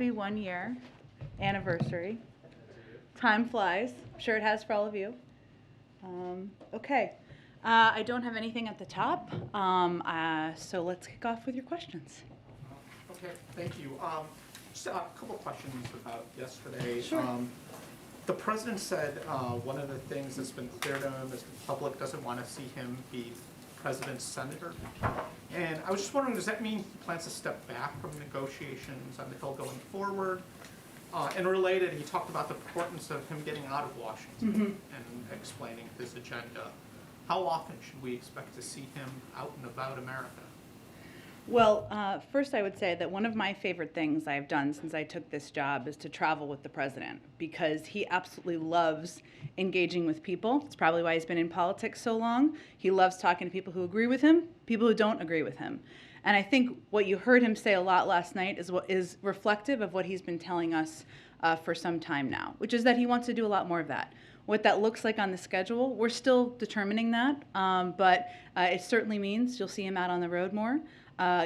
happy 1 year anniversary. Time flies. I'm sure it has for all of you. Okay. I don't have anything at the top, so let's kick off with your questions. Okay, thank you. Just a couple of questions about yesterday. Sure. The president said one of the things that's been clear to him is the public doesn't want to see him be president's senator. And I was just wondering, does that mean he plans to step back from negotiations on the Hill going forward? And related, he talked about the importance of him getting out of Washington and explaining his agenda. How often should we expect to see him out and about America? Well, first I would say that one of my favorite things I've done since I took this job is to travel with the president, because he absolutely loves engaging with people. It's probably why he's been in politics so long. He loves talking to people who agree with him, people who don't agree with him. And I think what you heard him say a lot last night is reflective of what he's been telling us for some time now, which is that he wants to do a lot more of that. What that looks like on the schedule, we're still determining that, but it certainly means you'll see him out on the road more.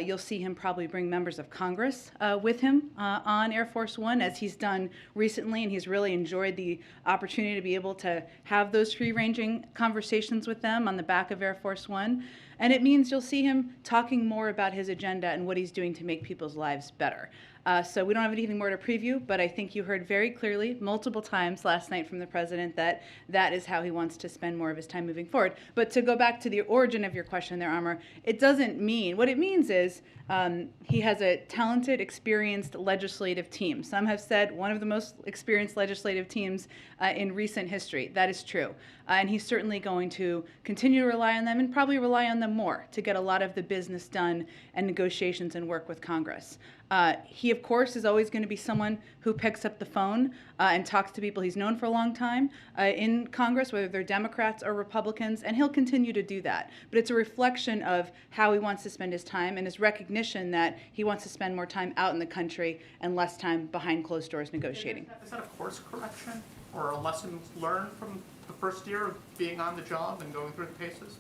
You'll see him probably bring members of Congress with him on Air Force One, as he's done recently, and he's really enjoyed the opportunity to be able to have those free-ranging conversations with them on the back of Air Force One. And it means you'll see him talking more about his agenda and what he's doing to make people's lives better. So we don't have anything more to preview, but I think you heard very clearly multiple times last night from the president that that is how he wants to spend more of his time moving forward. But to go back to the origin of your question there, Amar, it doesn't mean, what it means is he has a talented, experienced legislative team. Some have said one of the most experienced legislative teams in recent history. That is true. And he's certainly going to continue to rely on them, and probably rely on them more to get a lot of the business done and negotiations and work with Congress. He, of course, is always going to be someone who picks up the phone and talks to people he's known for a long time in Congress, whether they're Democrats or Republicans, and he'll continue to do that. But it's a reflection of how he wants to spend his time and his recognition that he wants to spend more time out in the country and less time behind closed doors negotiating. Is that a course correction or a lesson learned from the first year of being on the job and going through the paces?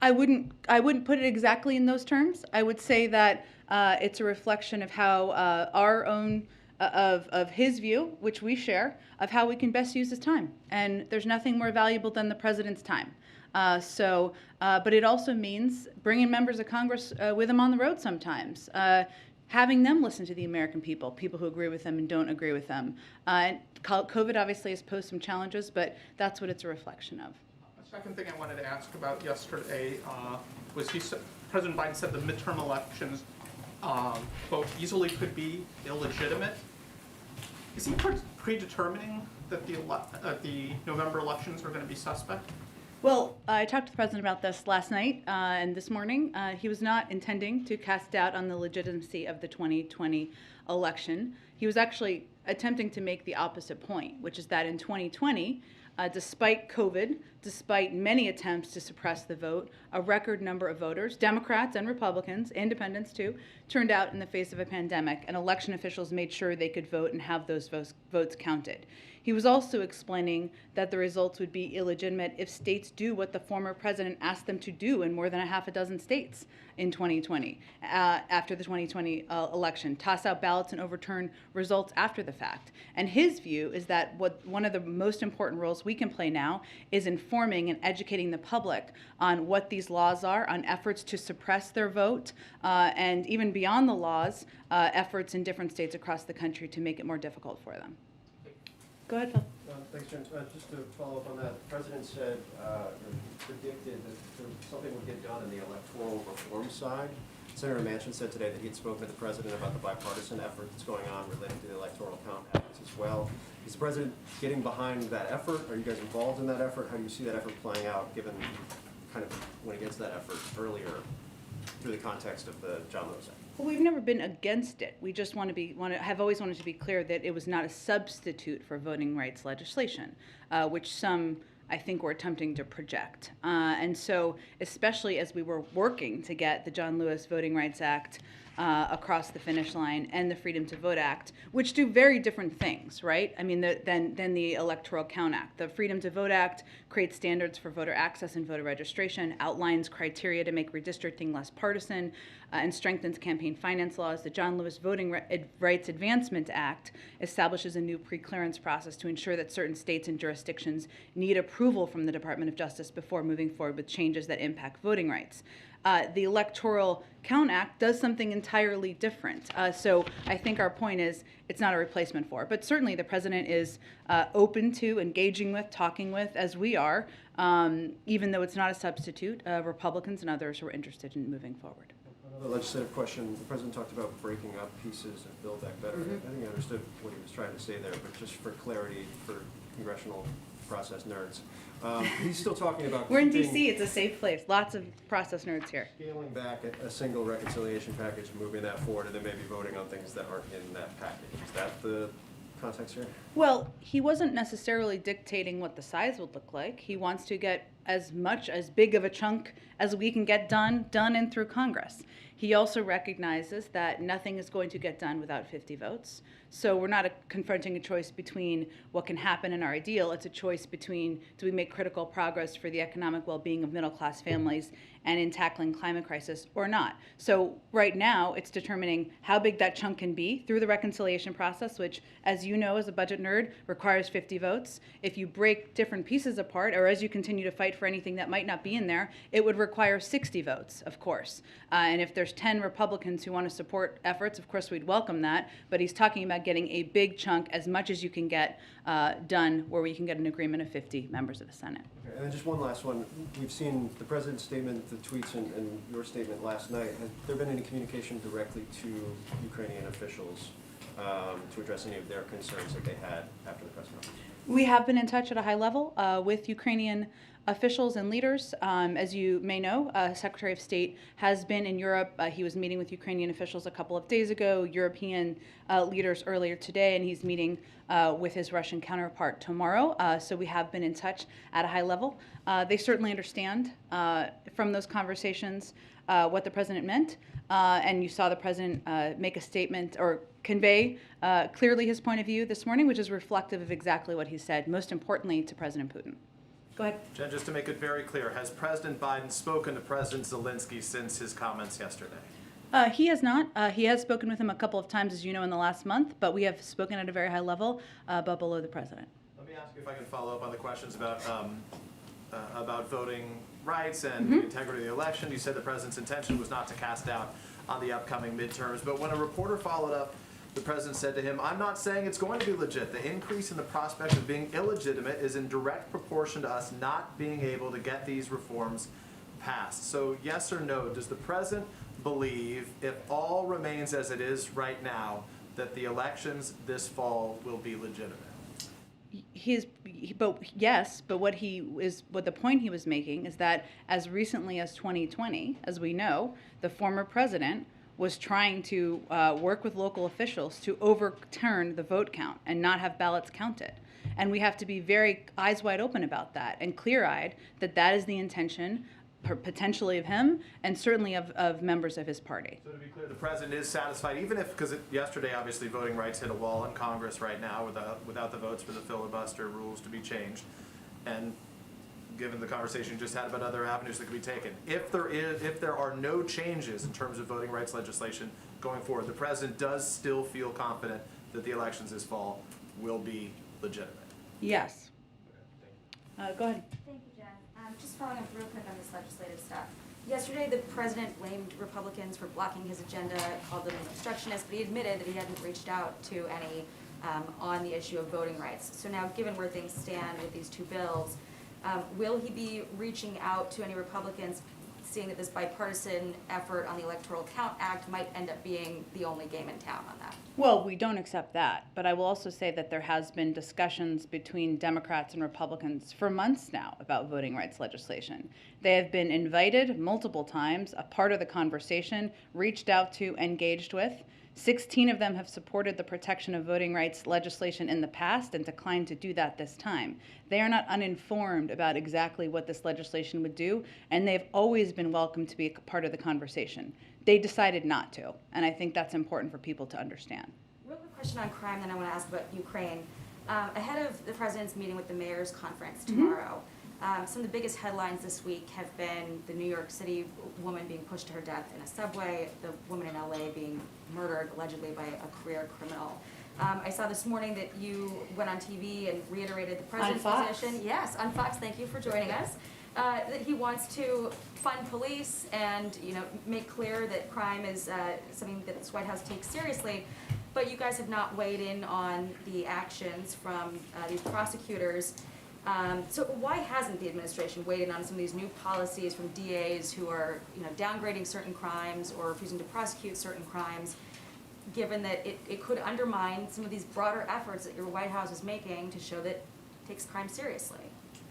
I wouldn't put it exactly in those terms. I would say that it's a reflection of how our own of his view, which we share, of how we can best use his time. And there's nothing more valuable than the president's time. But it also means bringing members of Congress with him on the road sometimes. Having them listen to the American people, people who agree with them and don't agree with them. COVID obviously has posed some challenges, but that's what it's a reflection of. The second thing I wanted to ask about yesterday was President Biden said the midterm elections, quote, easily could be illegitimate. Is he predetermining that the November elections are going to be suspect? Well, I talked to the president about this last night and this morning. He was not intending to cast doubt on the legitimacy of the 2020 election. He was actually attempting to make the opposite point, which is that in 2020, despite COVID, despite many attempts to suppress the vote, a record number of voters, Democrats and Republicans, independents too, turned out in the face of a pandemic, and election officials made sure they could vote and have those votes counted. He was also explaining that the results would be illegitimate if states do what the former president asked them to do in more than a half a dozen states in 2020, after the 2020 election, toss out ballots and overturn results after the fact. And his view is that one of the most important roles we can play now is informing and educating the public on what these laws are, on efforts to suppress their vote, and even beyond the laws, efforts in different states across the country to make it more difficult for them. Go ahead, Phil. Thanks, Jen. Just to follow up on that, the president said, or predicted that something would get done on the electoral reform side. Senator Manchin said today that he had spoken to the president about the bipartisan effort that's going on related to the electoral count efforts as well. Is the president getting behind that effort? Are you guys involved in that effort? How do you see that effort playing out, given kind of went against that effort earlier through the context of the John Lewis Act? Well, we've never been against it. We just have always wanted to be clear that it was not a substitute for voting rights legislation, which some, I think, were attempting to project. And so, especially as we were working to get the John Lewis Voting Rights Act across the finish line, and the Freedom to Vote Act, which do very different things, right? I mean, than the Electoral Count Act. The Freedom to Vote Act creates standards for voter access and voter registration, outlines criteria to make redistricting less partisan, and strengthens campaign finance laws. The John Lewis Voting Rights Advancement Act establishes a new pre-clearance process to ensure that certain states and jurisdictions need approval from the Department of Justice before moving forward with changes that impact voting rights. The Electoral Count Act does something entirely different. So I think our point is it's not a replacement for. But certainly the president is open to engaging with, talking with, as we are, even though it's not a substitute. Republicans and others who are interested in moving forward. Another legislative question. The president talked about breaking up pieces and Build Back Better. I think I understood what he was trying to say there, but just for clarity for congressional process nerds. He's still talking about We're in keeping- D.C. It's a safe place. Lots of process nerds here. Scaling back a single reconciliation package, moving that forward, and then maybe voting on things that aren't in that package. Is that the context here? Well, he wasn't necessarily dictating what the size would look like. He wants to get as big of a chunk as we can get done and through Congress. He also recognizes that nothing is going to get done without 50 votes. So we're not confronting a choice between what can happen in our ideal. It's a choice between, do we make critical progress for the economic well-being of middle-class families and in tackling climate crisis or not? So right now, it's determining how big that chunk can be through the reconciliation process, which, as you know, as a budget nerd, requires 50 votes. If you break different pieces apart, or as you continue to fight for anything that might not be in there, it would require 60 votes, of course. And if there's 10 Republicans who want to support efforts, of course, we'd welcome that. But he's talking about getting a big chunk, as much as you can get done, where we can get an agreement of 50 members of the Senate. Okay, and then just one last one. We've seen the president's statement, the tweets, and your statement last night. Has there been any communication directly to Ukrainian officials to address any of their concerns that they had after the press conference? We have been in touch at a high level with Ukrainian officials and leaders. As you may know, Secretary of State has been in Europe. He was meeting with Ukrainian officials a couple of days ago, European leaders earlier today, and he's meeting with his Russian counterpart tomorrow. So we have been in touch at a high level. They certainly understand from those conversations what the president meant. And you saw the president make a statement or convey clearly his point of view this morning, which is reflective of exactly what he said, most importantly to President Putin. Go ahead. Jen, just to make it very clear, has President Biden spoken to President Zelensky since his comments yesterday? He has not. He has spoken with him a couple of times, as you know, in the last month, but we have spoken at a very high level, but below the president. Let me ask you if I can follow up on the questions about voting rights and the integrity of the election. You said the president's intention was not to cast doubt on the upcoming midterms, but when a reporter followed up, the president said to him, "I'm not saying it's going to be legit. The increase in the prospect of being illegitimate is in direct proportion to us not being able to get these reforms passed." So yes or no, does the president believe, if all remains as it is right now, that the elections this fall will be legitimate? But what the point he was making is that as recently as 2020, as we know, the former president was trying to work with local officials to overturn the vote count and not have ballots counted. And we have to be very eyes wide open about that and clear-eyed that that is the intention potentially of him and certainly of members of his party. So to be clear, the president is satisfied, even if, because yesterday obviously voting rights hit a wall in Congress right now without the votes for the filibuster rules to be changed, and given the conversation you just had about other avenues that could be taken, if there are no changes in terms of voting rights legislation going forward, the president does still feel confident that the elections this fall will be legitimate. Yes. Go ahead. Thank you, Jen. Just following up real quick on this legislative stuff. Yesterday, the president blamed Republicans for blocking his agenda, called them obstructionists, but he admitted that he hadn't reached out to any on the issue of voting rights. So now, given where things stand with these two bills, will he be reaching out to any Republicans, seeing that this bipartisan effort on the Electoral Count Act might end up being the only game in town on that? Well, we don't accept that, but I will also say that there has been discussions between Democrats and Republicans for months now about voting rights legislation. They have been invited multiple times, a part of the conversation, reached out to, engaged with. 16 of them have supported the protection of voting rights legislation in the past and declined to do that this time. They are not uninformed about exactly what this legislation would do, and they've always been welcome to be a part of the conversation. They decided not to, and I think that's important for people to understand. Real quick question on crime, then I want to ask about Ukraine. Ahead of the president's meeting with the mayor's conference tomorrow, some of the biggest headlines this week have been the New York City woman being pushed to her death in a subway, the woman in LA being murdered allegedly by a career criminal. I saw this morning that you went on TV and reiterated the president's Fox. position. Yes, on Fox. Thank you for joining us. That he wants to fund police and make clear that crime is something that this White House takes seriously. But you guys have not weighed in on the actions from these prosecutors. So why hasn't the administration weighed in on some of these new policies from DAs who are downgrading certain crimes or refusing to prosecute certain crimes, given that it could undermine some of these broader efforts that your White House is making to show that it takes crime seriously?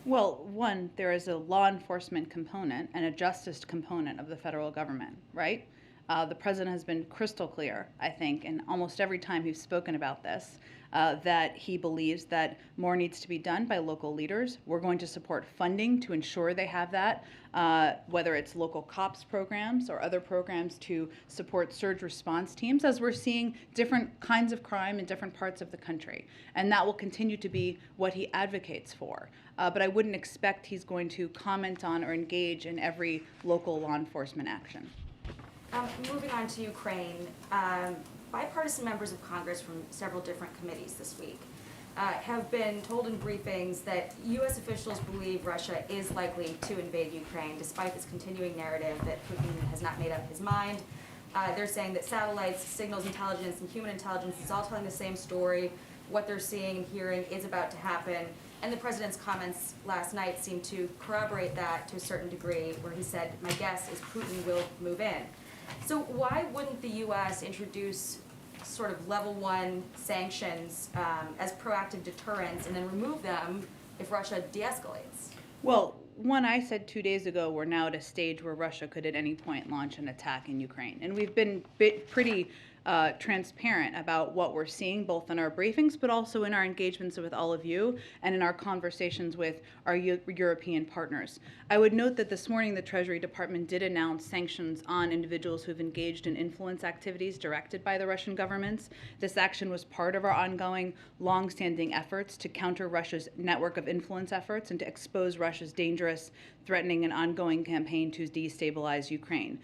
Well, one, there is a law enforcement component and a justice component of the federal government, right? The president has been crystal clear, I think, and almost every time he's spoken about this, that he believes that more needs to be done by local leaders. We're going to support funding to ensure they have that, whether it's local COPS programs or other programs to support surge response teams, as we're seeing different kinds of crime in different parts of the country. And that will continue to be what he advocates for. But I wouldn't expect he's going to comment on or engage in every local law enforcement action. Moving on to Ukraine, bipartisan members of Congress from several different committees this week have been told in briefings that U.S. officials believe Russia is likely to invade Ukraine, despite this continuing narrative that Putin has not made up his mind. They're saying that satellites, signals intelligence, and human intelligence is all telling the same story. What they're seeing and hearing is about to happen. And the president's comments last night seem to corroborate that to a certain degree, where he said, "My guess is Putin will move in." So why wouldn't the U.S. introduce sort of level 1 sanctions as proactive deterrents and then remove them if Russia de-escalates? Well, one, I said 2 days ago, we're now at a stage where Russia could at any point launch an attack in Ukraine. And we've been pretty transparent about what we're seeing, both in our briefings, but also in our engagements with all of you and in our conversations with our European partners. I would note that this morning the Treasury Department did announce sanctions on individuals who have engaged in influence activities directed by the Russian governments. This action was part of our ongoing, long-standing efforts to counter Russia's network of influence efforts and to expose Russia's dangerous, threatening, and ongoing campaign to destabilize Ukraine.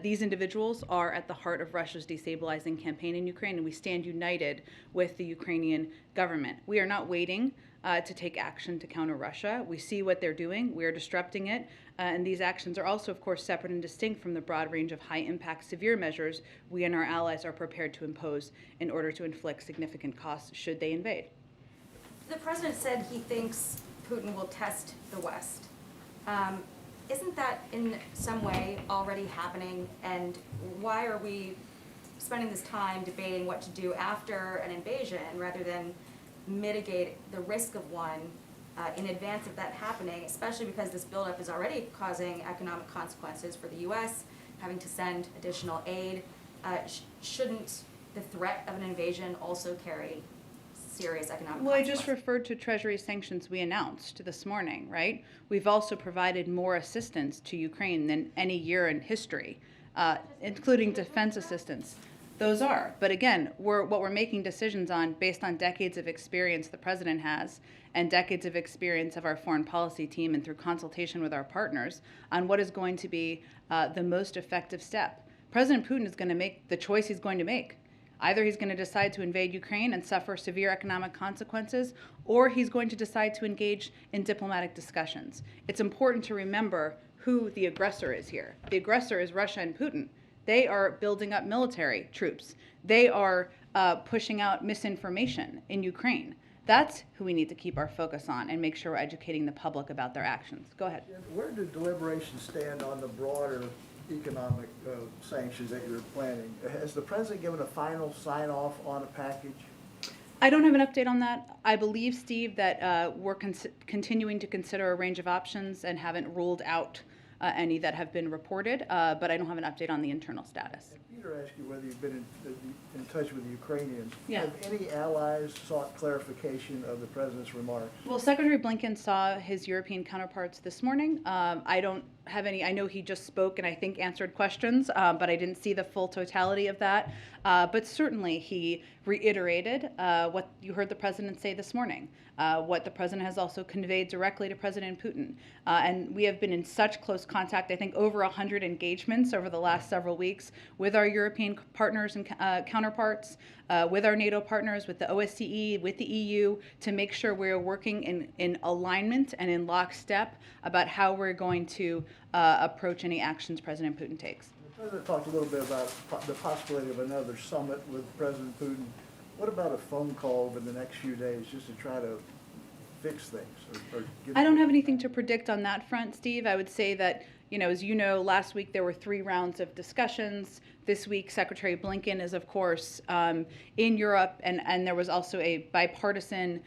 These individuals are at the heart of Russia's destabilizing campaign in Ukraine, and we stand united with the Ukrainian government. We are not waiting to take action to counter Russia. We see what they're doing. We are disrupting it. And these actions are also, of course, separate and distinct from the broad range of high-impact, severe measures we and our allies are prepared to impose in order to inflict significant costs should they invade. The president said he thinks Putin will test the West. Isn't that in some way already happening? And why are we spending this time debating what to do after an invasion rather than mitigate the risk of one in advance of that happening, especially because this buildup is already causing economic consequences for the U.S., having to send additional aid? Shouldn't the threat of an invasion also carry serious economic Well, I consequences? just referred to Treasury sanctions we announced this morning, right? We've also provided more assistance to Ukraine than any year in history, including defense assistance. Those are. But again, what we're making decisions on based on decades of experience the president has and decades of experience of our foreign policy team and through consultation with our partners on what is going to be the most effective step. President Putin is going to make the choice he's going to make. Either he's going to decide to invade Ukraine and suffer severe economic consequences, or he's going to decide to engage in diplomatic discussions. It's important to remember who the aggressor is here. The aggressor is Russia and Putin. They are building up military troops. They are pushing out misinformation in Ukraine. That's who we need to keep our focus on and make sure we're educating the public about their actions. Go ahead. Where do deliberations stand on the broader economic sanctions that you're planning? Has the president given a final sign-off on a package? I don't have an update on that. I believe, Steve, that we're continuing to consider a range of options and haven't ruled out any that have been reported, but I don't have an update on the internal status. Peter asked you whether you've been in touch with the Ukrainians. Yeah. Have any allies sought clarification of the president's remarks? Well, Secretary Blinken saw his European counterparts this morning. I don't have any, I know he just spoke and I think answered questions, but I didn't see the full totality of that. But certainly he reiterated what you heard the president say this morning, what the president has also conveyed directly to President Putin. And we have been in such close contact, I think over 100 engagements over the last several weeks with our European partners and counterparts, with our NATO partners, with the OSCE, with the EU, to make sure we're working in alignment and in lockstep about how we're going to approach any actions President Putin takes. The President talked a little bit about the possibility of another summit with President Putin. What about a phone call over the next few days just to try to fix things? Or I don't have anything to predict on that front, Steve. I would say that, as you know, last week there were 3 rounds of discussions. This week, Secretary Blinken is, of course, in Europe, and there was also a bipartisan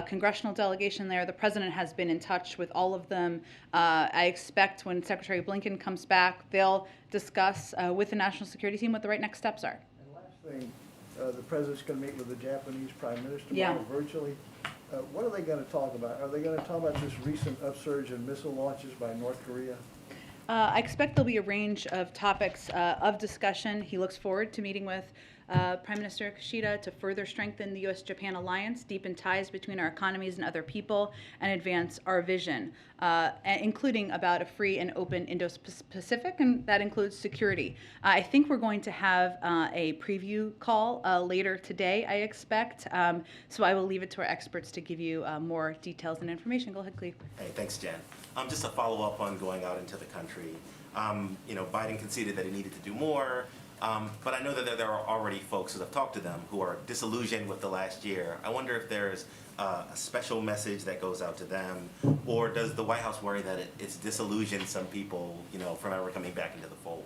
congressional delegation there. The president has been in touch with all of them. I expect when Secretary Blinken comes back, they'll discuss with the national security team what the right next steps are. And last thing, the president's going to meet with the Japanese prime minister Yeah. tomorrow virtually. What are they going to talk about? Are they going to talk about this recent upsurge in missile launches by North Korea? I expect there'll be a range of topics of discussion. He looks forward to meeting with Prime Minister Kishida to further strengthen the U.S.-Japan alliance, deepen ties between our economies and other people, and advance our vision, including about a free and open Indo-Pacific, and that includes security. I think we're going to have a preview call later today, I expect, so I will leave it to our experts to give you more details and information. Go ahead, Cleve. Hey, thanks, Jen. Just a follow-up on going out into the country. Biden conceded that he needed to do more, but I know that there are already folks that have talked to them who are disillusioned with the last year. I wonder if there's a special message that goes out to them, or does the White House worry that it's disillusioned some people, from ever coming back into the fold?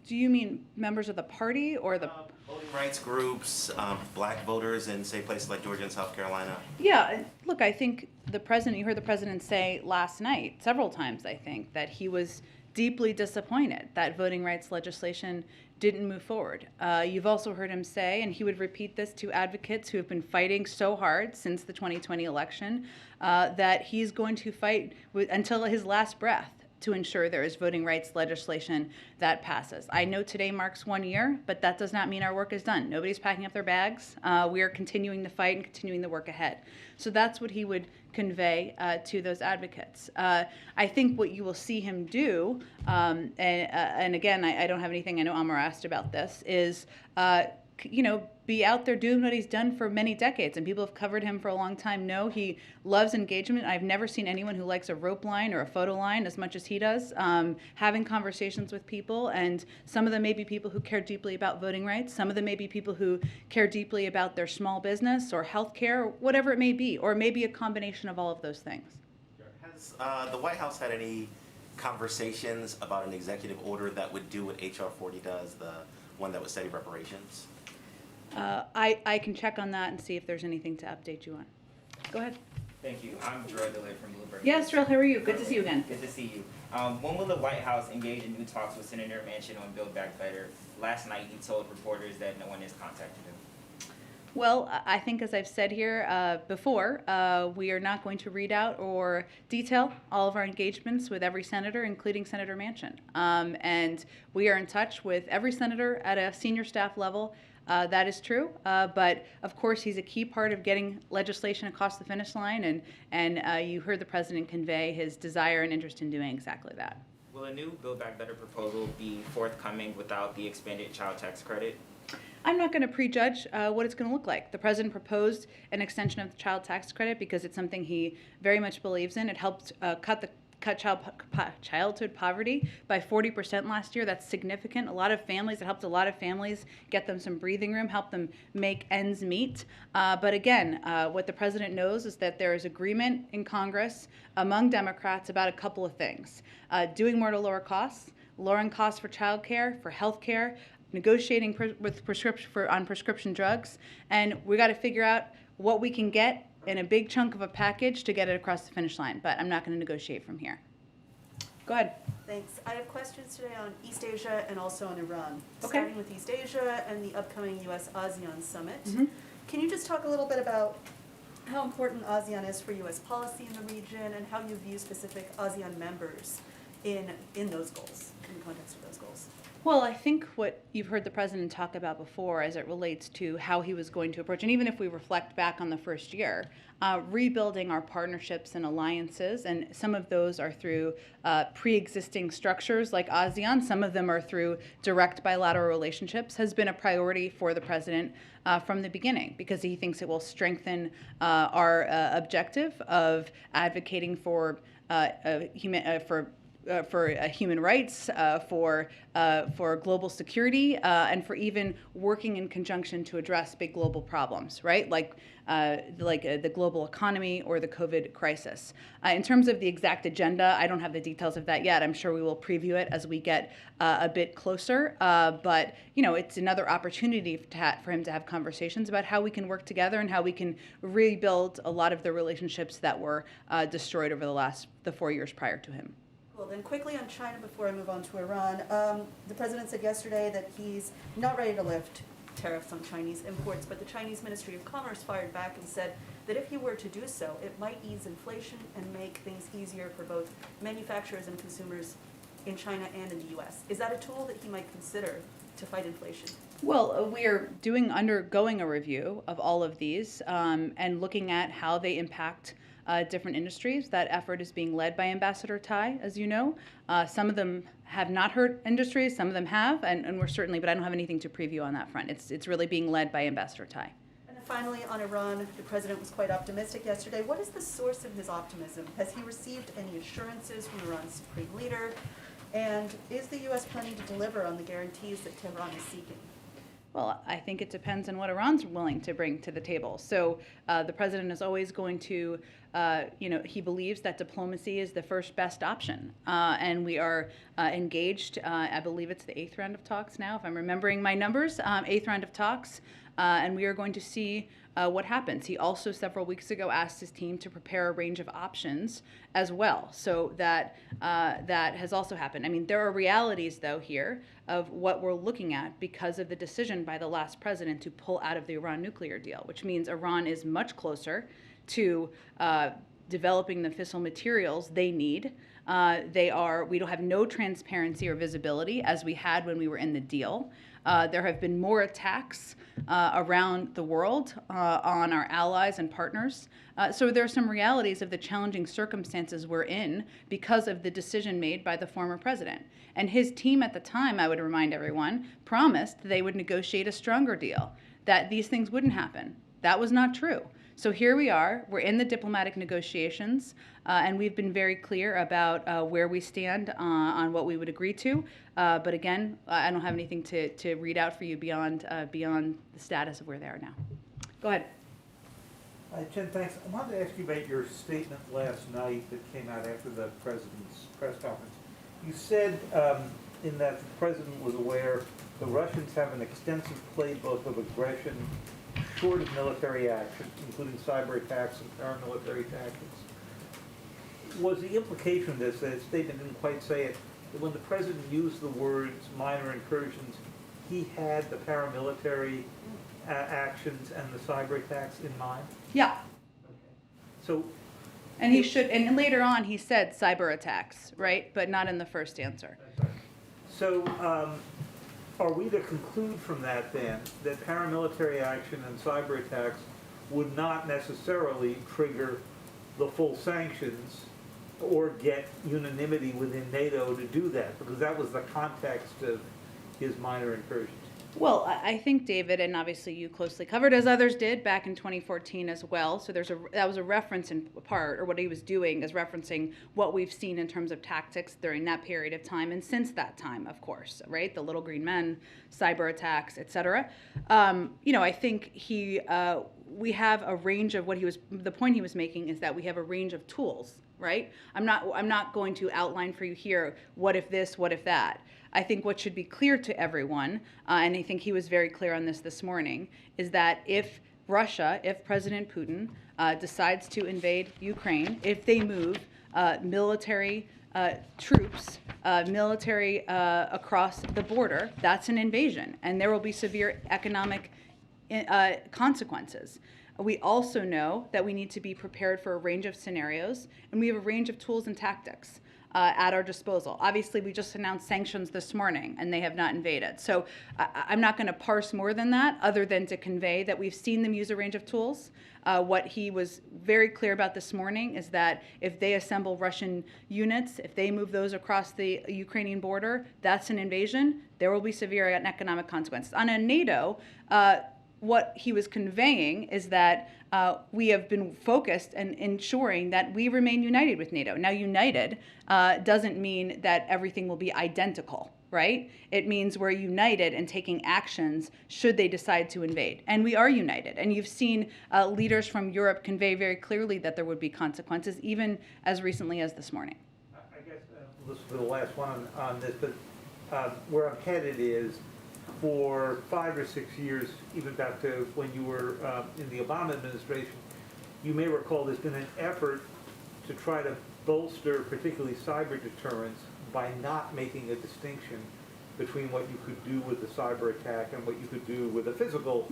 Do you mean members of the party or the... Voting rights groups, black voters in, say, places like Georgia and South Carolina? Yeah, look, I think you heard the president say last night, several times, I think, that he was deeply disappointed that voting rights legislation didn't move forward. You've also heard him say, and he would repeat this to advocates who have been fighting so hard since the 2020 election, that he's going to fight until his last breath to ensure there is voting rights legislation that passes. I know today marks 1 year, but that does not mean our work is done. Nobody's packing up their bags. We are continuing the fight and continuing the work ahead. So that's what he would convey to those advocates. I think what you will see him do, and again, I don't have anything, I know Amar asked about this, is be out there doing what he's done for many decades, and people have covered him for a long time know he loves engagement. I've never seen anyone who likes a rope line or a photo line as much as he does, having conversations with people, and some of them may be people who care deeply about voting rights, some of them may be people who care deeply about their small business or healthcare, or whatever it may be, or maybe a combination of all of those things. Has the White House had any conversations about an executive order that would do what H.R. 40 does, the one that would study reparations? I can check on that and see if there's anything to update you on. Go ahead. Thank you. I'm Gerald DeLay from Bloomberg. Yes, Drill, how are you? Good to see you again. Good to see you. When will the White House engage in new talks with Senator Manchin on Build Back Better? Last night he told reporters that no one has contacted him. Well, I think as I've said here before, we are not going to read out or detail all of our engagements with every senator, including Senator Manchin. And we are in touch with every senator at a senior staff level. That is true, but of course he's a key part of getting legislation across the finish line, and you heard the president convey his desire and interest in doing exactly that. Will a new Build Back Better proposal be forthcoming without the expanded child tax credit? I'm not going to prejudge what it's going to look like. The president proposed an extension of the child tax credit because it's something he very much believes in. It helped cut childhood poverty by 40% last year. That's significant. It helped a lot of families get them some breathing room, help them make ends meet. But again, what the president knows is that there is agreement in Congress among Democrats about a couple of things. Doing more to lower costs, lowering costs for child care, for health care, negotiating with on prescription drugs, and we got to figure out what we can get in a big chunk of a package to get it across the finish line, but I'm not going to negotiate from here. Go ahead. Thanks. I have questions today on East Asia and also on Iran. Okay. Starting with East Asia and the upcoming U.S.-ASEAN summit. Mm-hmm. Can you just talk a little bit about how important ASEAN is for U.S. policy in the region and how you view specific ASEAN members in those goals, in the context of those goals? Well, I think what you've heard the president talk about before as it relates to how he was going to approach, and even if we reflect back on the first year, rebuilding our partnerships and alliances, and some of those are through pre-existing structures like ASEAN, some of them are through direct bilateral relationships, has been a priority for the president from the beginning, because he thinks it will strengthen our objective of advocating for human rights, for global security, and for even working in conjunction to address big global problems, right? Like the global economy or the COVID crisis. In terms of the exact agenda, I don't have the details of that yet. I'm sure we will preview it as we get a bit closer. But it's another opportunity for him to have conversations about how we can work together and how we can rebuild a lot of the relationships that were destroyed over the 4 years prior to him. Well, then quickly on China before I move on to Iran. The president said yesterday that he's not ready to lift tariffs on Chinese imports, but the Chinese Ministry of Commerce fired back and said that if he were to do so, it might ease inflation and make things easier for both manufacturers and consumers in China and in the U.S. Is that a tool that he might consider to fight inflation? Well, we are undergoing a review of all of these and looking at how they impact different industries. That effort is being led by Ambassador Tai, as you know. Some of them have not hurt industries, some of them have, and we're certainly, but I don't have anything to preview on that front. It's really being led by Ambassador Tai. And then finally, on Iran, the president was quite optimistic yesterday. What is the source of his optimism? Has he received any assurances from Iran's supreme leader? And is the U.S. planning to deliver on the guarantees that Tehran is seeking? Well, I think it depends on what Iran's willing to bring to the table. So the president is always going to, he believes that diplomacy is the first best option. And we are engaged, I believe it's the 8th round of talks now, if I'm remembering my numbers, 8th round of talks. And we are going to see what happens. He also several weeks ago asked his team to prepare a range of options as well. So that has also happened. I mean, there are realities though here of what we're looking at because of the decision by the last president to pull out of the Iran nuclear deal, which means Iran is much closer to developing the fissile materials they need. We don't have no transparency or visibility as we had when we were in the deal. There have been more attacks around the world on our allies and partners. So there are some realities of the challenging circumstances we're in because of the decision made by the former president. And his team at the time, I would remind everyone, promised they would negotiate a stronger deal, that these things wouldn't happen. That was not true. So here we are, we're in the diplomatic negotiations, and we've been very clear about where we stand on what we would agree to. But again, I don't have anything to read out for you beyond the status of where they are now. Go ahead. Hi, Jen, thanks. I wanted to ask you about your statement last night that came out after the president's press conference. You said in that the president was aware the Russians have an extensive playbook of aggression short of military action, including cyber attacks and paramilitary tactics. Was the implication of this, that statement didn't quite say it, that when the president used the words minor incursions, he had the paramilitary actions and the cyber attacks in mind? Yeah. So, and he should, and later on he said cyber attacks, right? But not in the first answer. so are we to conclude from that then that paramilitary action and cyber attacks would not necessarily trigger the full sanctions or get unanimity within NATO to do that? Because that was the context of his minor incursions. Well, I think, David, and obviously you closely covered, as others did, back in 2014 as well. So that was a reference in part, or what he was doing is referencing what we've seen in terms of tactics during that period of time and since that time, of course, right? The little green men, cyber attacks, et cetera. I think we have a range of the point he was making is that we have a range of tools, right? I'm not going to outline for you here, what if this, what if that. I think what should be clear to everyone, and I think he was very clear on this morning, is that if President Putin decides to invade Ukraine, if they move military troops, across the border, that's an invasion, and there will be severe economic consequences. We also know that we need to be prepared for a range of scenarios, and we have a range of tools and tactics. at our disposal. Obviously, we just announced sanctions this morning, and they have not invaded. So I'm not going to parse more than that, other than to convey that we've seen them use a range of tools. What he was very clear about this morning is that if they assemble Russian units, if they move those across the Ukrainian border, that's an invasion. There will be severe economic consequences. On a NATO, what he was conveying is that we have been focused and ensuring that we remain united with NATO. Now, united doesn't mean that everything will be identical, right? It means we're united and taking actions should they decide to invade. And we are united. And you've seen leaders from Europe convey very clearly that there would be consequences, even as recently as this morning. I guess this will be the last one on this, but where I'm headed is, for 5 or 6 years, even back to when you were in the Obama administration, you may recall there's been an effort to try to bolster particularly cyber deterrence by not making a distinction between what you could do with the cyber attack and what you could do with a physical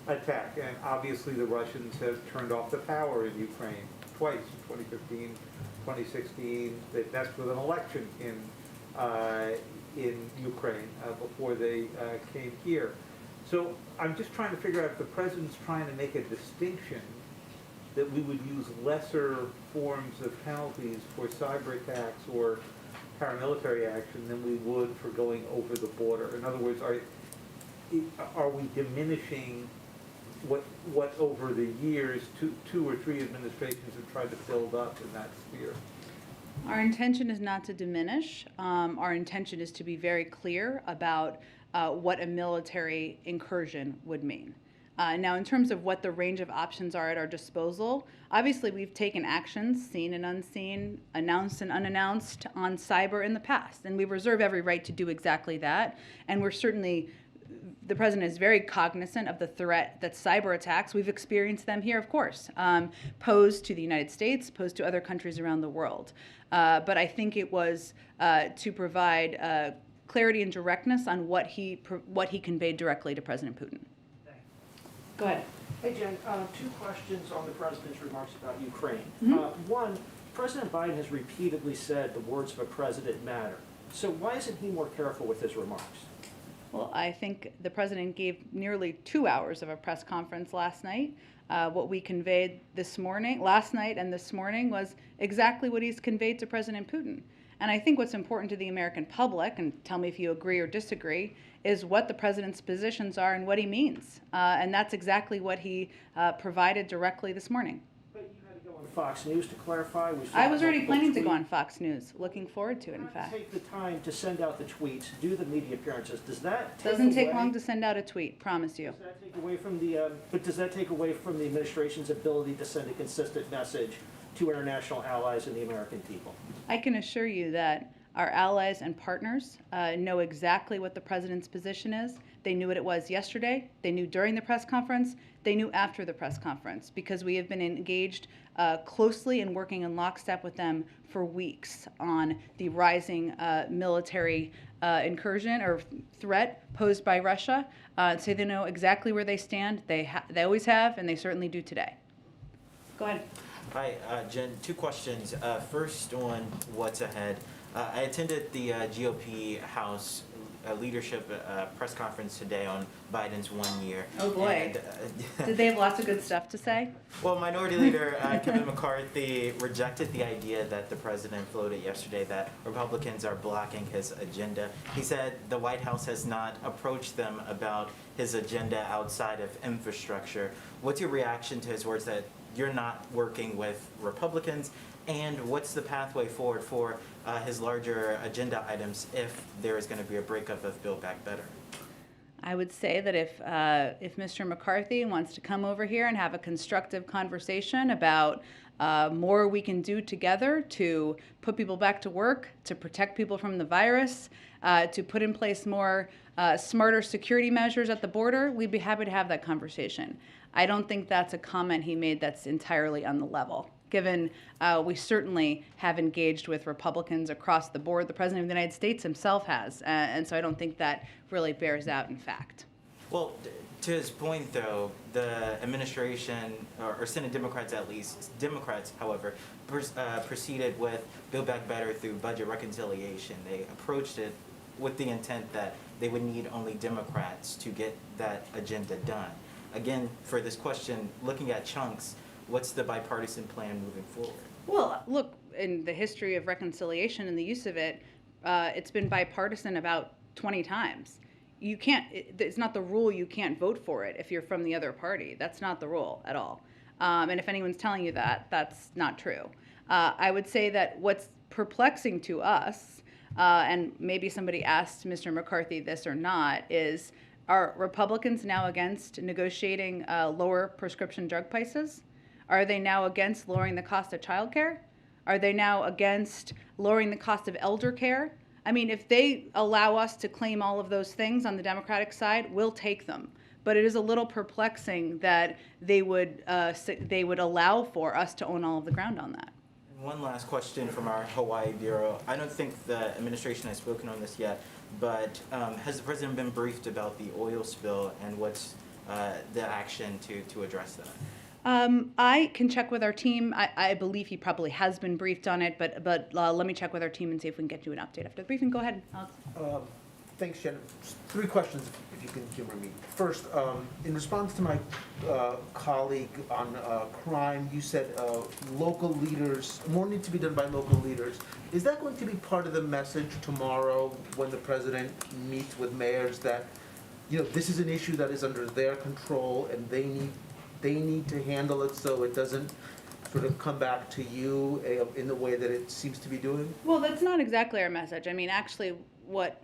attack. And obviously the Russians have turned off the power in Ukraine twice, in 2015, 2016. They messed with an election in Ukraine before they came here. So I'm just trying to figure out if the president's trying to make a distinction that we would use lesser forms of penalties for cyber attacks or paramilitary action than we would for going over the border. In other words, are we diminishing what over the years two or three administrations have tried to build up in that sphere? Our intention is not to diminish. Our intention is to be very clear about what a military incursion would mean. Now, in terms of what the range of options are at our disposal, obviously we've taken actions, seen and unseen, announced and unannounced, on cyber in the past, and we reserve every right to do exactly that. And we're certainly, the president is very cognizant of the threat that cyber attacks, we've experienced them here, of course, pose to the United States, pose to other countries around the world. But I think it was to provide clarity and directness on what he conveyed directly to President Putin. Go ahead. Hey, Jen, 2 questions on the president's remarks about Ukraine. Mm-hmm. One, President Biden has repeatedly said the words of a president matter. So why isn't he more careful with his remarks? Well, I think the president gave nearly 2 hours of a press conference last night. What we conveyed last night and this morning, was exactly what he's conveyed to President Putin. And I think what's important to the American public, and tell me if you agree or disagree, is what the president's positions are and what he means. And that's exactly what he provided directly this morning. But you had to go on Fox News to clarify. I was already planning to go on Fox News, looking forward to it, in fact. Take the time to send out the tweets, do the media appearances. Does that take Doesn't take away- long to send out a tweet, promise you. Does that take away from the? But does that take away from the administration's ability to send a consistent message to international allies and the American people? I can assure you that our allies and partners know exactly what the president's position is. They knew what it was yesterday. They knew during the press conference. They knew after the press conference, because we have been engaged closely and working in lockstep with them for weeks on the rising military incursion or threat posed by Russia. So they know exactly where they stand. They always have, and they certainly do today. Go ahead. Hi, Jen. 2 questions. First, on what's ahead. I attended the GOP House leadership press conference today on Biden's 1 year. Oh boy. And, Did they have lots of good stuff to say? well, Minority Leader Kevin McCarthy rejected the idea that the president floated yesterday that Republicans are blocking his agenda. He said the White House has not approached them about his agenda outside of infrastructure. What's your reaction to his words that you're not working with Republicans? And what's the pathway forward for his larger agenda items if there is going to be a breakup of Build Back Better? I would say that if Mr. McCarthy wants to come over here and have a constructive conversation about more we can do together to put people back to work, to protect people from the virus, to put in place more smarter security measures at the border, we'd be happy to have that conversation. I don't think that's a comment he made that's entirely on the level, given we certainly have engaged with Republicans across the board. The President of the United States himself has, and so I don't think that really bears out in fact. Well, to his point, though, the administration, or Senate Democrats at least, Democrats, however, proceeded with Build Back Better through budget reconciliation. They approached it with the intent that they would need only Democrats to get that agenda done. Again, for this question, looking at chunks, what's the bipartisan plan moving forward? Well, look, in the history of reconciliation and the use of it, it's been bipartisan about 20 times. You can't, it's not the rule you can't vote for it if you're from the other party. That's not the rule at all. And if anyone's telling you that, that's not true. I would say that what's perplexing to us, and maybe somebody asked Mr. McCarthy this or not, is are Republicans now against negotiating lower prescription drug prices? Are they now against lowering the cost of childcare? Are they now against lowering the cost of elder care? I mean, if they allow us to claim all of those things on the Democratic side, we'll take them. But it is a little perplexing that they would allow for us to own all of the ground on that. One last question from our Hawaii Bureau. I don't think the administration has spoken on this yet, but has the president been briefed about the oil spill and what's the action to address that? I can check with our team. I believe he probably has been briefed on it, but let me check with our team and see if we can get you an update after the briefing. Go ahead, Alex. Thanks, Jen. 3 questions, if you can humor me. First, in response to my colleague on crime, you said local leaders, more need to be done by local leaders. Is that going to be part of the message tomorrow when the president meets with mayors that, this is an issue that is under their control and they need to handle it so it doesn't sort of come back to you in the way that it seems to be doing? Well, that's not exactly our message. I mean, actually, what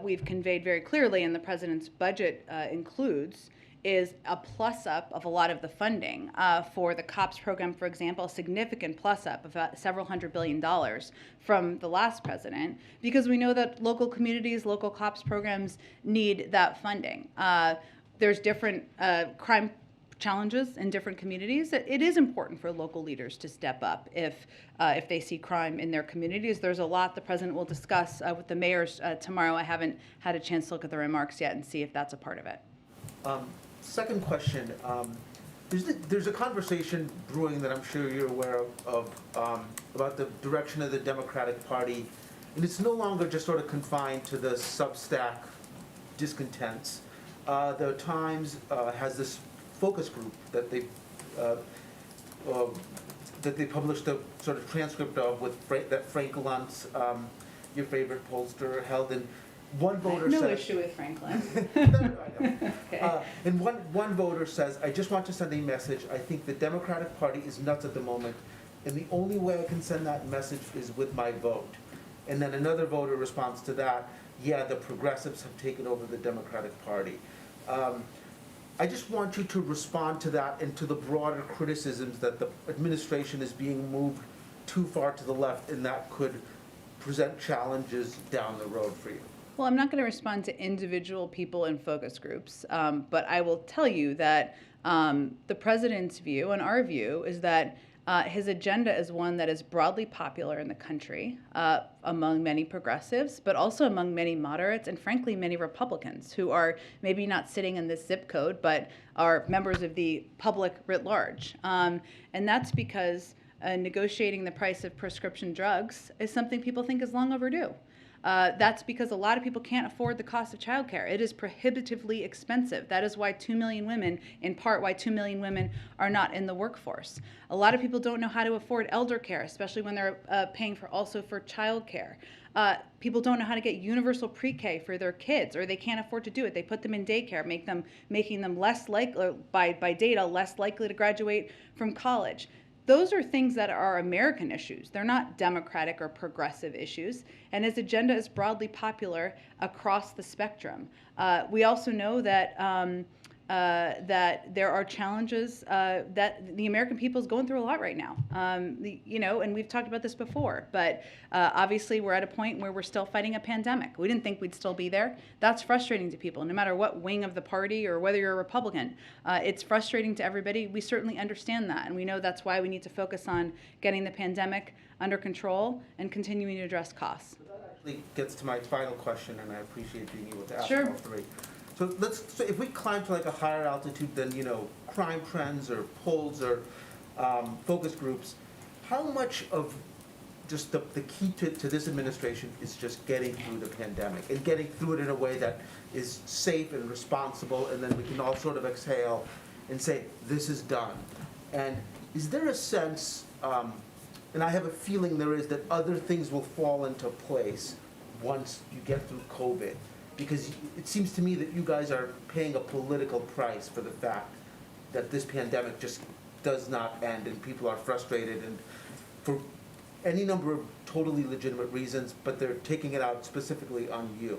we've conveyed very clearly in the president's budget includes is a plus up of a lot of the funding for the COPS program, for example, a significant plus up of several $100 billion from the last president, because we know that local communities, local COPS programs need that funding. There's different crime challenges in different communities. It is important for local leaders to step up if they see crime in their communities. There's a lot the president will discuss with the mayors tomorrow. I haven't had a chance to look at the remarks yet and see if that's a part of it. Second question, there's a conversation brewing that I'm sure you're aware of about the direction of the Democratic Party, and it's no longer just sort of confined to the Substack discontents. The Times has this focus group that they published a sort of transcript of that Frank Luntz, your favorite pollster, held, and one voter no says, issue with Franklin. Okay. And one voter says, I just want to send a message. I think the Democratic Party is nuts at the moment, and the only way I can send that message is with my vote. And then another voter responds to that, yeah, the progressives have taken over the Democratic Party. I just want you to respond to that and to the broader criticisms that the administration is being moved too far to the left, and that could present challenges down the road for you. Well, I'm not going to respond to individual people in focus groups, but I will tell you that the president's view and our view is that his agenda is one that is broadly popular in the country among many progressives, but also among many moderates and, frankly, many Republicans who are maybe not sitting in this zip code, but are members of the public writ large. And that's because negotiating the price of prescription drugs is something people think is long overdue. That's because a lot of people can't afford the cost of childcare. It is prohibitively expensive. That is why 2 million women, in part why 2 million women are not in the workforce. A lot of people don't know how to afford elder care, especially when they're paying also for childcare. People don't know how to get universal pre-K for their kids, or they can't afford to do it. They put them in daycare, making them less likely, by data, less likely to graduate from college. Those are things that are American issues. They're not Democratic or progressive issues. And his agenda is broadly popular across the spectrum. We also know that that there are challenges that the American people is going through a lot right now. And we've talked about this before, but obviously we're at a point where we're still fighting a pandemic. We didn't think we'd still be there. That's frustrating to people, no matter what wing of the party or whether you're a Republican. It's frustrating to everybody. We certainly understand that, and we know that's why we need to focus on getting the pandemic under control and continuing to address costs. That actually gets to my final question, and I appreciate being able to ask Sure. all three. So if we climb to like a higher altitude than, crime trends or polls or focus groups, how much of just the key to this administration is just getting through the pandemic and getting through it in a way that is safe and responsible, and then we can all sort of exhale and say, this is done. And is there a sense, and I have a feeling there is, that other things will fall into place once you get through COVID? Because it seems to me that you guys are paying a political price for the fact that this pandemic just does not end, and people are frustrated, and for any number of totally legitimate reasons, but they're taking it out specifically on you.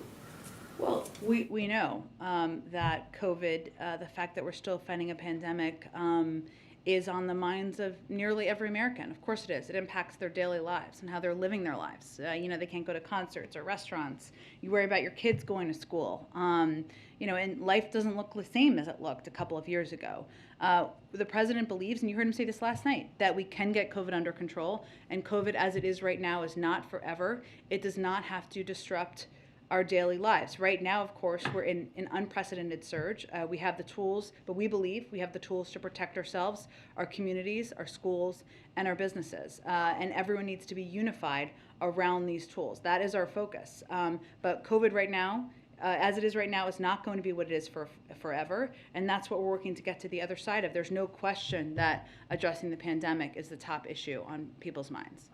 Well, we know that COVID, the fact that we're still fighting a pandemic, is on the minds of nearly every American. Of course it is. It impacts their daily lives and how they're living their lives. They can't go to concerts or restaurants. You worry about your kids going to school. And life doesn't look the same as it looked a couple of years ago. The president believes, and you heard him say this last night, that we can get COVID under control. And COVID, as it is right now, is not forever. It does not have to disrupt our daily lives. Right now, of course, we're in an unprecedented surge. We have the tools, but we believe we have the tools to protect ourselves, our communities, our schools, and our businesses. And everyone needs to be unified around these tools. That is our focus. But COVID right now, as it is right now, is not going to be what it is for forever. And that's what we're working to get to the other side of. There's no question that addressing the pandemic is the top issue on people's minds.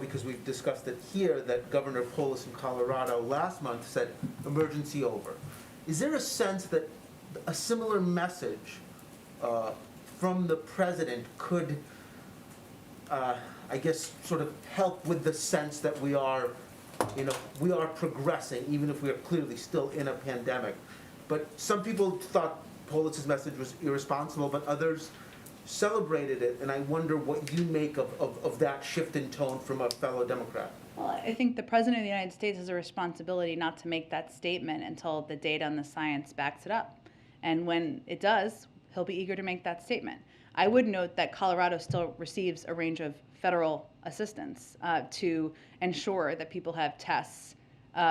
Because we've discussed it here, that Governor Polis in Colorado last month said, emergency over. Is there a sense that a similar message from the president could, sort of help with the sense that we are progressing, even if we are clearly still in a pandemic? But some people thought Polis's message was irresponsible, but others celebrated it, and I wonder what you make of that shift in tone from a fellow Democrat. Well, I think the President of the United States has a responsibility not to make that statement until the data and the science backs it up. And when it does, he'll be eager to make that statement. I would note that Colorado still receives a range of federal assistance to ensure that people have tests,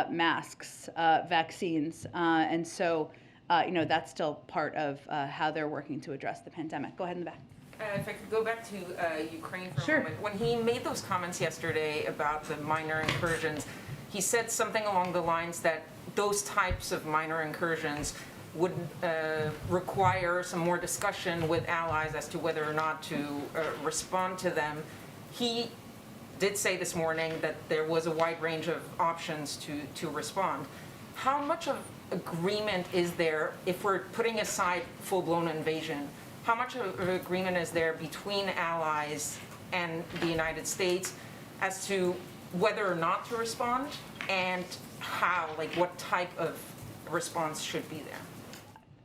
masks, vaccines, and so that's still part of how they're working to address the pandemic. Go ahead in the back. If I could go back to Ukraine for Sure. a moment. When he made those comments yesterday about the minor incursions, he said something along the lines that those types of minor incursions would require some more discussion with allies as to whether or not to respond to them. He did say this morning that there was a wide range of options to respond. How much of agreement is there, if we're putting aside full-blown invasion, how much of agreement is there between allies and the United States as to whether or not to respond, and how, what type of response should be there?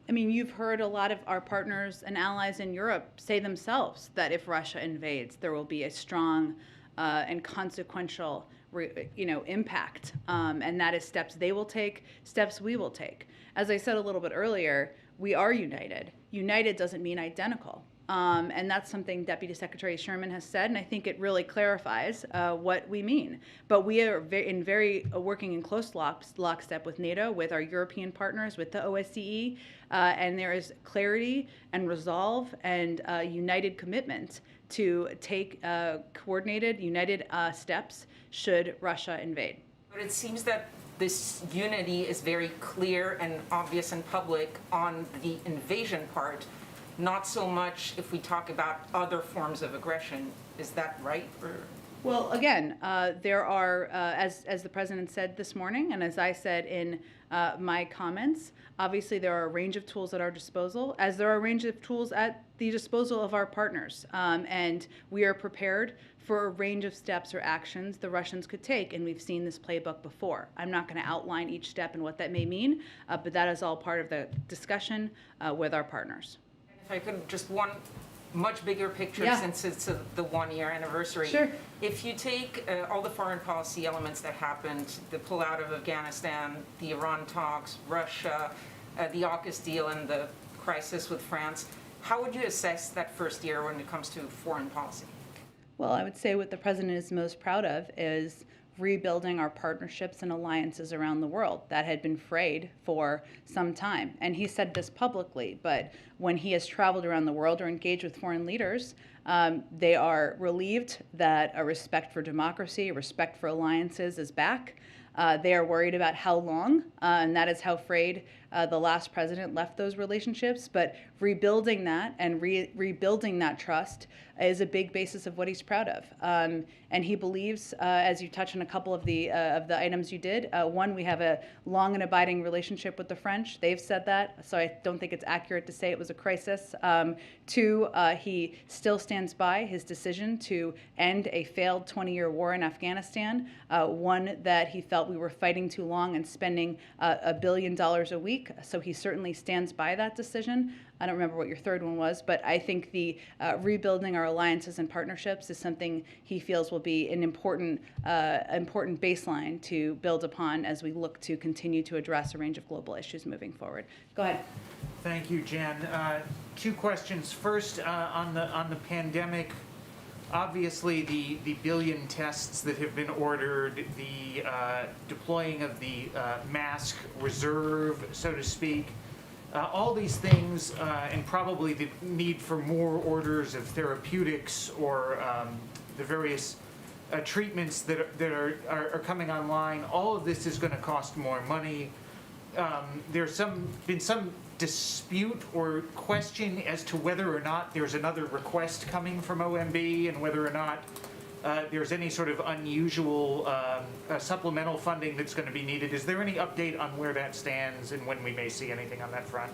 I mean, you've heard a lot of our partners and allies in Europe say themselves that if Russia invades, there will be a strong and consequential impact, and that is steps they will take, steps we will take. As I said a little bit earlier, we are united. United doesn't mean identical. And that's something Deputy Secretary Sherman has said, and I think it really clarifies what we mean. But we are working in close lockstep with NATO, with our European partners, with the OSCE, and there is clarity and resolve and united commitment to take coordinated, united steps should Russia invade. But it seems that this unity is very clear and obvious and public on the invasion part, not so much if we talk about other forms of aggression. Is that right? Well, again, there are, as the president said this morning, and as I said in my comments, obviously there are a range of tools at our disposal, as there are a range of tools at the disposal of our partners. And we are prepared for a range of steps or actions the Russians could take, and we've seen this playbook before. I'm not going to outline each step and what that may mean, but that is all part of the discussion with our partners. If I could, just one much bigger picture, Yeah. since it's the one-year anniversary. Sure. If you take all the foreign policy elements that happened, the pullout of Afghanistan, the Iran talks, Russia, the AUKUS deal, and the crisis with France, how would you assess that first year when it comes to foreign policy? Well, I would say what the president is most proud of is rebuilding our partnerships and alliances around the world that had been frayed for some time. And he said this publicly, but when he has traveled around the world or engaged with foreign leaders, they are relieved that a respect for democracy, a respect for alliances is back. They are worried about how long, and that is how frayed the last president left those relationships. But rebuilding that and rebuilding that trust is a big basis of what he's proud of. And he believes, as you touched on a couple of the items you did, one, we have a long and abiding relationship with the French. They've said that, so I don't think it's accurate to say it was a crisis. Two, he still stands by his decision to end a failed 20-year war in Afghanistan, one that he felt we were fighting too long and spending $1 billion a week. So he certainly stands by that decision. I don't remember what your third one was, but I think the rebuilding our alliances and partnerships is something he feels will be an important baseline to build upon as we look to continue to address a range of global issues moving forward. Go ahead. Thank you, Jen. Two questions. First, on the pandemic, obviously the billion tests that have been ordered, the deploying of the mask reserve, so to speak, all these things, and probably the need for more orders of therapeutics or the various treatments that are coming online, all of this is going to cost more money. There's been some dispute or question as to whether or not there's another request coming from OMB and whether or not there's any sort of unusual supplemental funding that's going to be needed. Is there any update on where that stands and when we may see anything on that front?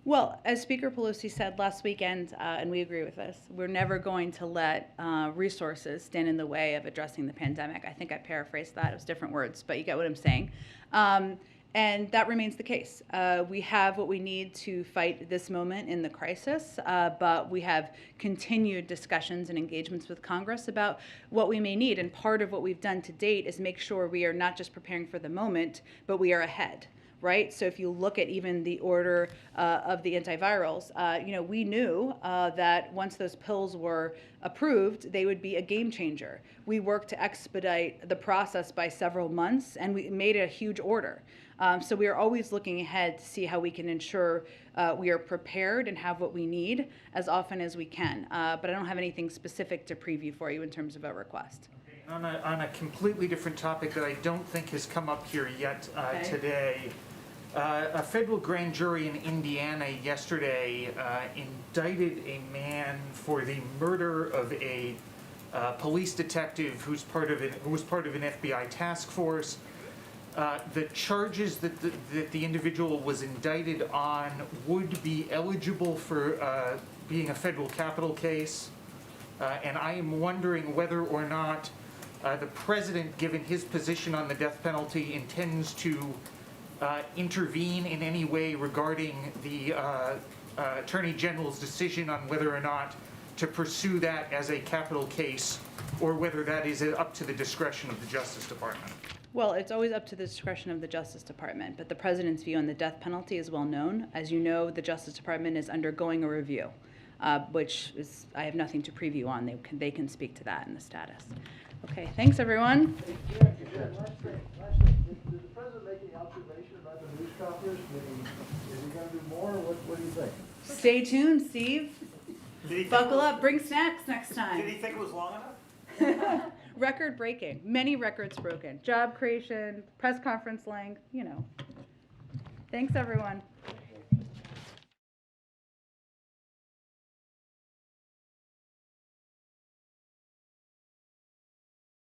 Well, as Speaker Pelosi said last weekend, and we agree with this, we're never going to let resources stand in the way of addressing the pandemic. I think I paraphrased that. It was different words, but you get what I'm saying. And that remains the case. We have what we need to fight this moment in the crisis, but we have continued discussions and engagements with Congress about what we may need. And part of what we've done to date is make sure we are not just preparing for the moment, but we are ahead. Right? So if you look at even the order of the antivirals, we knew that once those pills were approved, they would be a game changer. We worked to expedite the process by several months, and we made it a huge order. So we are always looking ahead to see how we can ensure we are prepared and have what we need as often as we can. But I don't have anything specific to preview for you in terms of a request. On a completely different topic that I don't think has come up here yet today, a federal grand jury in Indiana yesterday indicted a man for the murder of a police detective who was part of an FBI task force. The charges that the individual was indicted on would be eligible for being a federal capital case, and I am wondering whether or not the president, given his position on the death penalty, intends to intervene in any way regarding the Attorney General's decision on whether or not to pursue that as a capital case, or whether that is up to the discretion of the Justice Department. Well, it's always up to the discretion of the Justice Department, but the president's view on the death penalty is well known. As you know, the Justice Department is undergoing a review, which is, I have nothing to preview on. They can speak to that in the status. Okay, thanks everyone. Last thing. Did the president make any observation about the news conference? Is he going to do more? What do you think? Stay tuned, Steve. Buckle up. Bring snacks next time. Did he think it was long enough? Record breaking. Many records broken. Job creation, press conference length, Thanks, everyone.